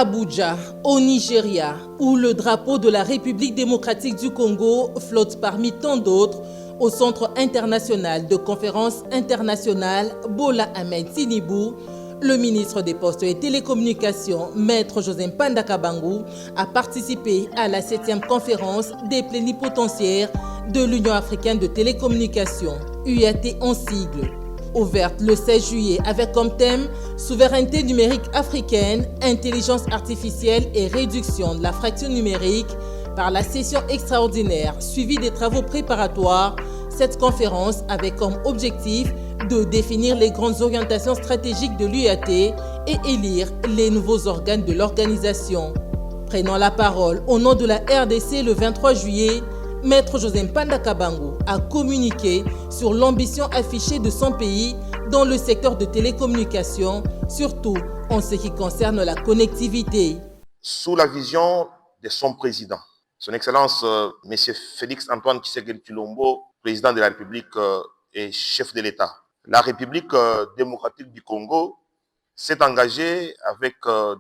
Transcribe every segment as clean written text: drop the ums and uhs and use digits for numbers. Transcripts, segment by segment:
Abuja, au Nigeria, où le drapeau de la République démocratique du Congo flotte parmi tant d'autres, au Centre international de conférences internationales Bola Ahmed Tinubu, le ministre des Postes et Télécommunications, Maître Joseph Mpanda Kabangu, a participé à la 7e conférence des plénipotentiaires de l'Union africaine de télécommunications, UAT en sigle. Ouverte le 16 juillet avec comme thème « Souveraineté numérique africaine, intelligence artificielle et réduction de la fracture numérique » par la session extraordinaire suivie des travaux préparatoires. Cette conférence avait comme objectif de définir les grandes orientations stratégiques de l'UAT et élire les nouveaux organes de l'organisation. Prenant la parole au nom de la RDC le 23 juillet, Maître Joseph Mpanda Kabangu a communiqué sur l'ambition affichée de son pays dans le secteur de télécommunications, surtout en ce qui concerne la connectivité. Sous la vision de son président, Son Excellence M. Félix Antoine Tshisekedi Tshilombo, président de la République et chef de l'État, la République démocratique du Congo s'est engagée avec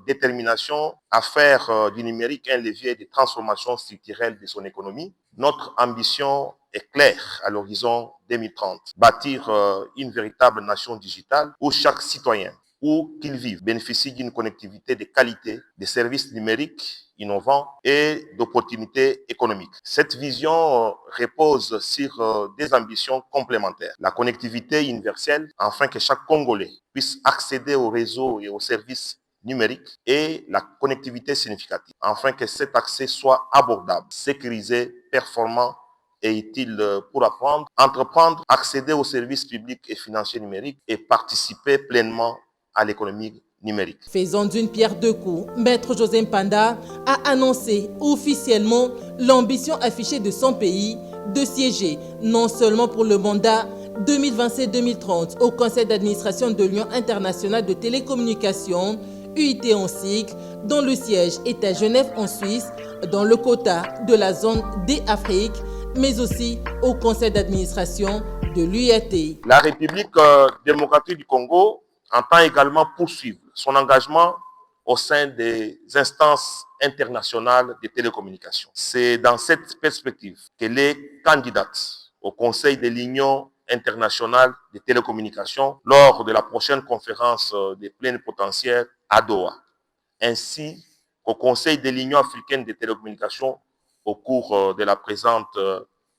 détermination à faire du numérique un levier de transformation structurelle de son économie. Notre ambition est claire à l'horizon 2030. Bâtir une véritable nation digitale où chaque citoyen, où qu'il vive, bénéficie d'une connectivité de qualité, de services numériques innovants et d'opportunités économiques. Cette vision repose sur des ambitions complémentaires. La connectivité universelle, afin que chaque Congolais puisse accéder aux réseaux et aux services numériques, et la connectivité significative, afin que cet accès soit abordable, sécurisé, performant et utile pour apprendre, entreprendre, accéder aux services publics et financiers numériques et participer pleinement à l'économie numérique. Faisant d'une pierre deux coups, Maître Joseph Mpanda a annoncé officiellement l'ambition affichée de son pays de siéger non seulement pour le mandat 2027-2030 au Conseil d'administration de l'Union internationale de télécommunications, UIT en cycle, dont le siège est à Genève en Suisse, dans le quota de la zone D-Afrique, mais aussi au Conseil d'administration de l'UIT. La République démocratique du Congo entend également poursuivre son engagement au sein des instances internationales de télécommunications. C'est dans cette perspective qu'elle est candidate au Conseil de l'Union internationale des télécommunications lors de la prochaine conférence des plénipotentiaires à Doha, ainsi qu'au Conseil de l'Union africaine des télécommunications au cours de la présente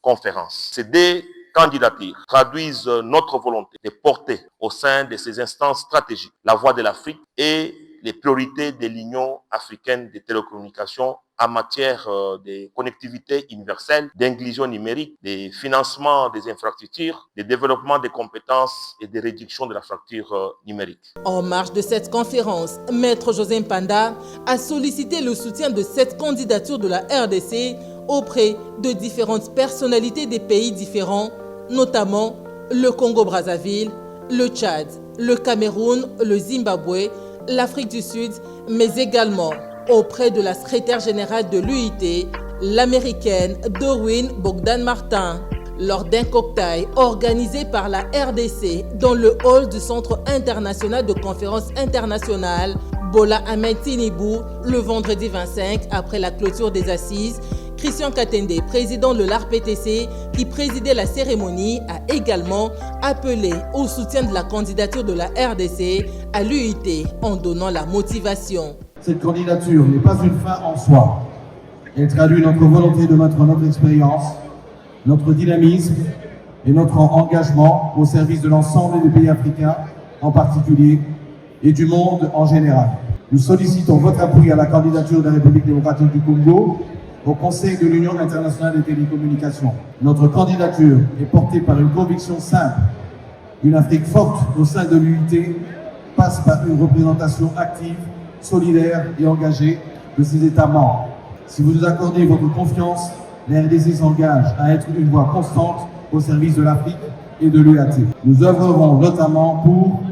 conférence. Ces deux candidatures traduisent notre volonté de porter au sein de ces instances stratégiques la voix de l'Afrique et les priorités de l'Union africaine des télécommunications en matière de connectivité universelle, d'inclusion numérique, de financement des infrastructures, de développement des compétences et de réduction de la fracture numérique. En marge de cette conférence, Maître Joseph Mpanda a sollicité le soutien de cette candidature de la RDC auprès de différentes personnalités des pays différents, notamment le Congo-Brazzaville, le Tchad, le Cameroun, le Zimbabwe, l'Afrique du Sud, mais également auprès de la secrétaire générale de l'UIT, l'américaine Doreen Bogdan Martin. Lors d'un cocktail organisé par la RDC dans le hall du Centre international de conférences internationales Bola Ahmed Tinubu le vendredi 25 après la clôture des assises, Christian Katende, président de l'ARPTC, qui présidait la cérémonie, a également appelé au soutien de la candidature de la RDC à l'UIT en donnant la motivation. Cette candidature n'est pas une fin en soi. Elle traduit notre volonté de mettre notre expérience, notre dynamisme et notre engagement au service de l'ensemble des pays africains en particulier et du monde en général. Nous sollicitons votre appui à la candidature de la République démocratique du Congo au Conseil de l'Union internationale des télécommunications. Notre candidature est portée par une conviction simple. Une Afrique forte au sein de l'UIT passe par une représentation active, solidaire et engagée de ses États membres. Si vous nous accordez votre confiance, la RDC s'engage à être une voix constante au service de l'Afrique et de l'UAT. Nous œuvrerons notamment pour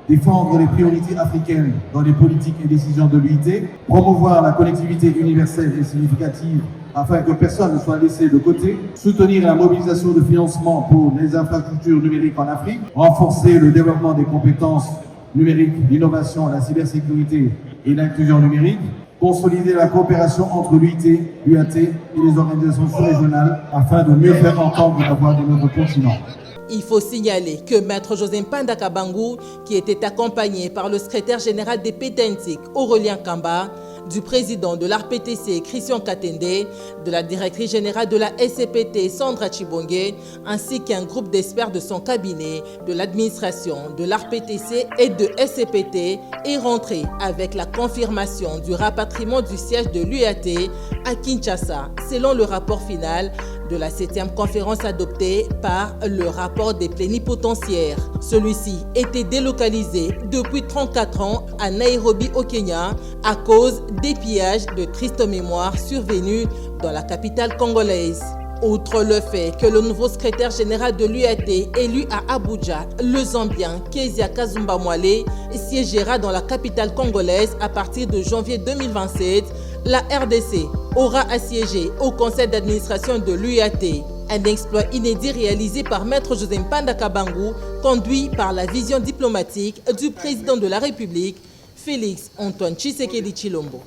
défendre les priorités africaines dans les politiques et décisions de l'UIT, promouvoir la connectivité universelle et significative afin que personne ne soit laissé de côté, soutenir la mobilisation de financement pour les infrastructures numériques en Afrique, renforcer le développement des compétences numériques, l'innovation, la cybersécurité et l'inclusion numérique, consolider la coopération entre l'UIT, l'UAT et les organisations sous-régionales afin de mieux faire entendre la voix de notre continent. Il faut signaler que Maître José Mpanda Kabangu, qui était accompagné par le secrétaire général des Pétentik, Aurélien Kamba, du président de l'ARPTC, Christian Katende, de la directrice générale de la SCPT, Sandra Chibonge, ainsi qu'un groupe d'experts de son cabinet, de l'administration, de l'ARPTC et de SCPT, est rentré avec la confirmation du rapatriement du siège de l'UAT à Kinshasa, selon le rapport final de la 7e conférence adoptée par le rapport des plénipotentiaires. Celui-ci était délocalisé depuis 34 ans à Nairobi au Kenya à cause des pillages de triste mémoire survenus dans la capitale congolaise. Outre le fait que le nouveau secrétaire général de l'UAT, élu à Abuja, le Zambien Kezia Kazumba Mwale, siégera dans la capitale congolaise à partir de janvier 2027, la RDC aura assiégé au conseil d'administration de l'UAT. Un exploit inédit réalisé par Maître José Mpanda Kabangu, conduit par la vision diplomatique du président de la République, Félix Antoine Tshisekedi Tshilombo.